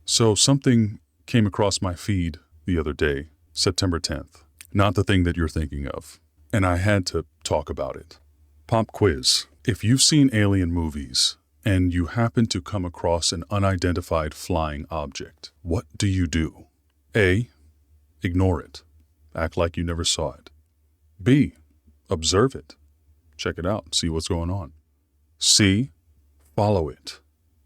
So something came across my feed the other day, September 10th. Not the thing that you're thinking of. And I had to talk about it. Pop quiz. If you've seen alien movies and you happen to come across an unidentified flying object, what do you do? A. Ignore it. Act like you never saw it. B. Observe it. Check it out. See what's going on. C. Follow it.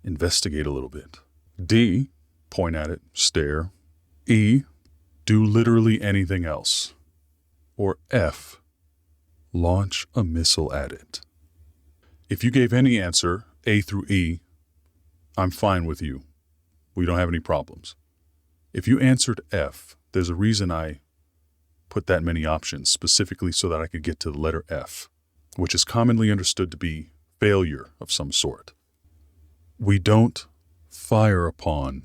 Investigate a little bit. D. Point at it. Stare. E. Do literally anything else. Or F. Launch a missile at it. If you gave any answer, A through E, I'm fine with you. We don't have any problems. If you answered F, there's a reason I put that many options, specifically so that I could get to the letter F, which is commonly understood to be failure of some sort. We don't fire upon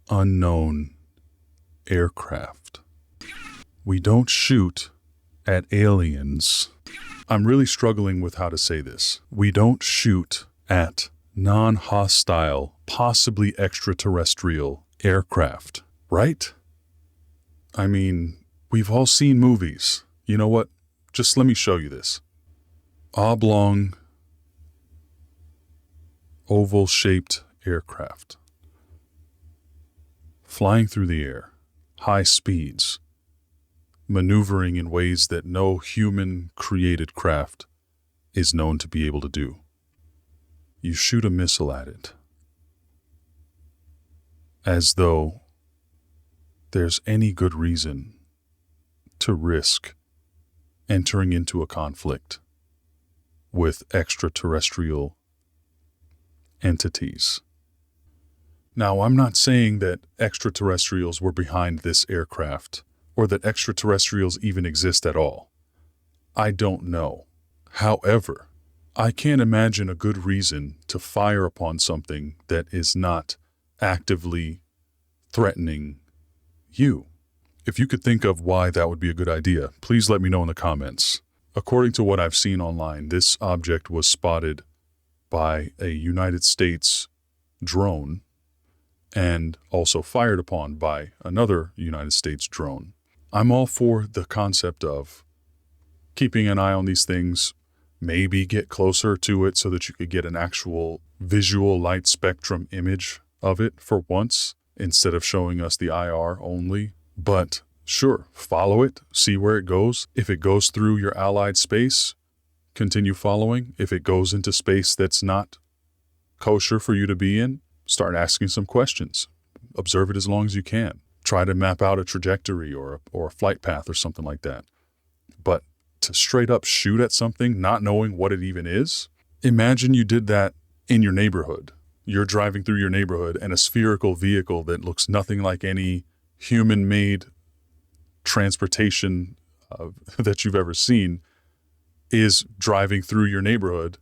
unknown aircraft. We don't shoot at aliens. I'm really struggling with how to say this. We don't shoot at non-hostile, possibly extraterrestrial aircraft, right? I mean, we've all seen movies. You know what? Just let me show you this. Oblong, oval-shaped aircraft. Flying through the air, high speeds, maneuvering in ways that no human-created craft is known to be able to do. You shoot a missile at it, as though there's any good reason to risk entering into a conflict with extraterrestrial entities. Now, I'm not saying that extraterrestrials were behind this aircraft or that extraterrestrials even exist at all. I don't know. However, I can't imagine a good reason to fire upon something that is not actively threatening you. If you could think of why that would be a good idea, please let me know in the comments. According to what I've seen online, this object was spotted by a United States drone and also fired upon by another United States drone. I'm all for the concept of keeping an eye on these things, maybe get closer to it so that you could get an actual visual light spectrum image of it for once, instead of showing us the IR only. But sure, follow it, see where it goes. If it goes through your allied space, continue following. If it goes into space that's not kosher for you to be in, start asking some questions. Observe it as long as you can. Try to map out a trajectory or a flight path or something like that. But to straight up shoot at something, not knowing what it even is, imagine you did that in your neighborhood. You're driving through your neighborhood and a spherical vehicle that looks nothing like any human-made transportation that you've ever seen is driving through your neighborhood,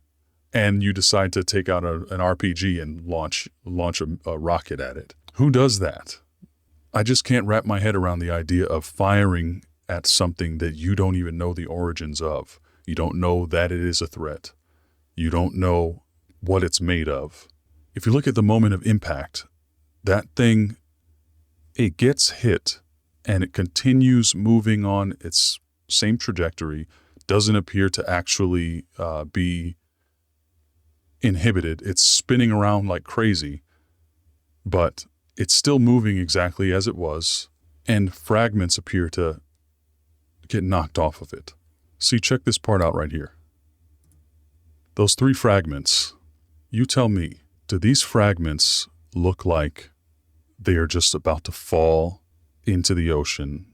and you decide to take out an RPG and launch a rocket at it. Who does that? I just can't wrap my head around the idea of firing at something that you don't even know the origins of. You don't know that it is a threat. You don't know what it's made of. If you look at the moment of impact, that thing, it gets hit and it continues moving on its same trajectory, doesn't appear to actually be inhibited. It's spinning around like crazy, but it's still moving exactly as it was, and fragments appear to get knocked off of it. See, check this part out right here. Those 3 fragments, you tell me, do these fragments look like they are just about to fall into the ocean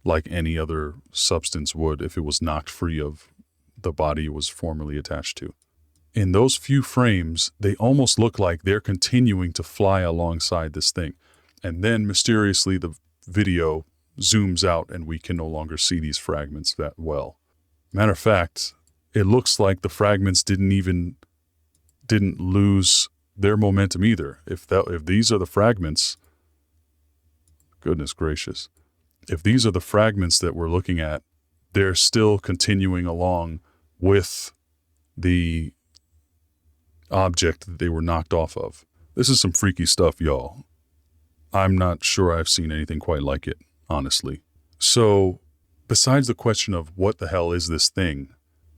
like any other substance would if it was knocked free of the body it was formerly attached to? In those few frames, they almost look like they're continuing to fly alongside this thing. And then mysteriously the video zooms out and we can no longer see these fragments that well. Matter of fact, it looks like the fragments didn't lose their momentum either. If these are the fragments, goodness gracious, if these are the fragments that we're looking at, they're still continuing along with the object that they were knocked off of. This is some freaky stuff, y'all. I'm not sure I've seen anything quite like it, honestly. So, besides the question of what the hell is this thing,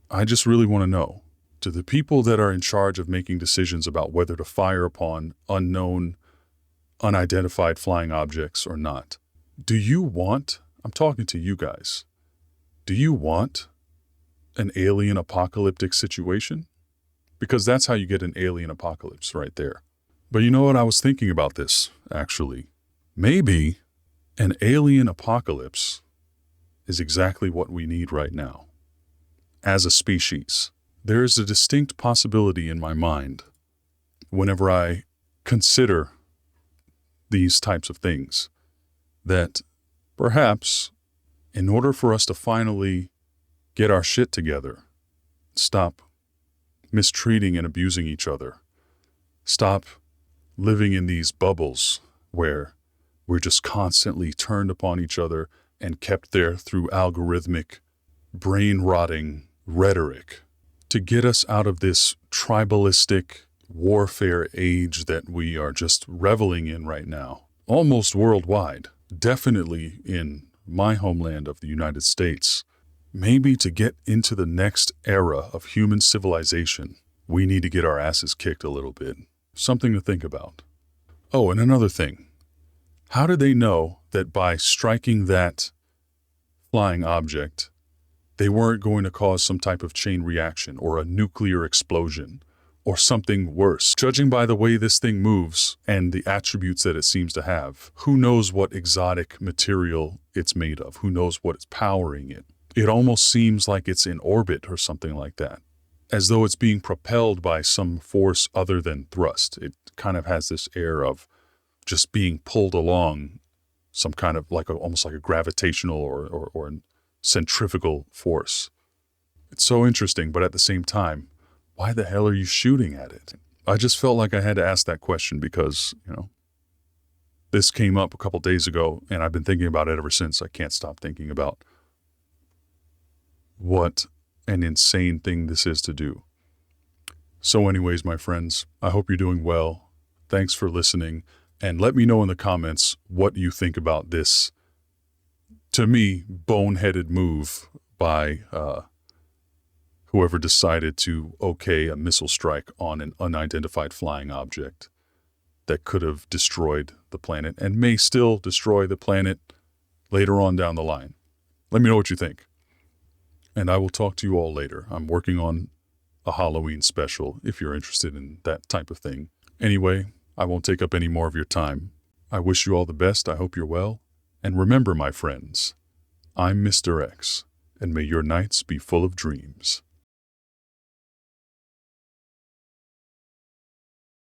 I just really want to know, do the people that are in charge of making decisions about whether to fire upon unknown, unidentified flying objects or not, do you want, I'm talking to you guys, do you want an alien apocalyptic situation? Because that's how you get an alien apocalypse right there. But you know what? I was thinking about this, actually. Maybe an alien apocalypse is exactly what we need right now. As a species, there is a distinct possibility in my mind whenever I consider these types of things that perhaps in order for us to finally get our shit together, stop mistreating and abusing each other, stop living in these bubbles where we're just constantly turned upon each other and kept there through algorithmic, brain-rotting rhetoric, to get us out of this tribalistic warfare age that we are just reveling in right now, almost worldwide, definitely in my homeland of the United States. Maybe to get into the next era of human civilization, we need to get our asses kicked a little bit. Something to think about. Oh, and another thing. How did they know that by striking that flying object, they weren't going to cause some type of chain reaction or a nuclear explosion or something worse? Judging by the way this thing moves and the attributes that it seems to have, who knows what exotic material it's made of? Who knows what's powering it? It almost seems like it's in orbit or something like that, as though it's being propelled by some force other than thrust. It kind of has this air of just being pulled along, some kind of almost like a gravitational or centrifugal force. It's so interesting, but at the same time, why the hell are you shooting at it? I just felt like I had to ask that question because, this came up a couple days ago and I've been thinking about it ever since. I can't stop thinking about what an insane thing this is to do. So anyways, my friends, I hope you're doing well. Thanks for listening. And let me know in the comments what you think about this, to me, boneheaded move by whoever decided to okay a missile strike on an unidentified flying object that could have destroyed the planet and may still destroy the planet later on down the line. Let me know what you think. And I will talk to you all later. I'm working on a Halloween special if you're interested in that type of thing. Anyway, I won't take up any more of your time. I wish you all the best. I hope you're well. And remember, my friends, I'm Mr. X, and may your nights be full of dreams.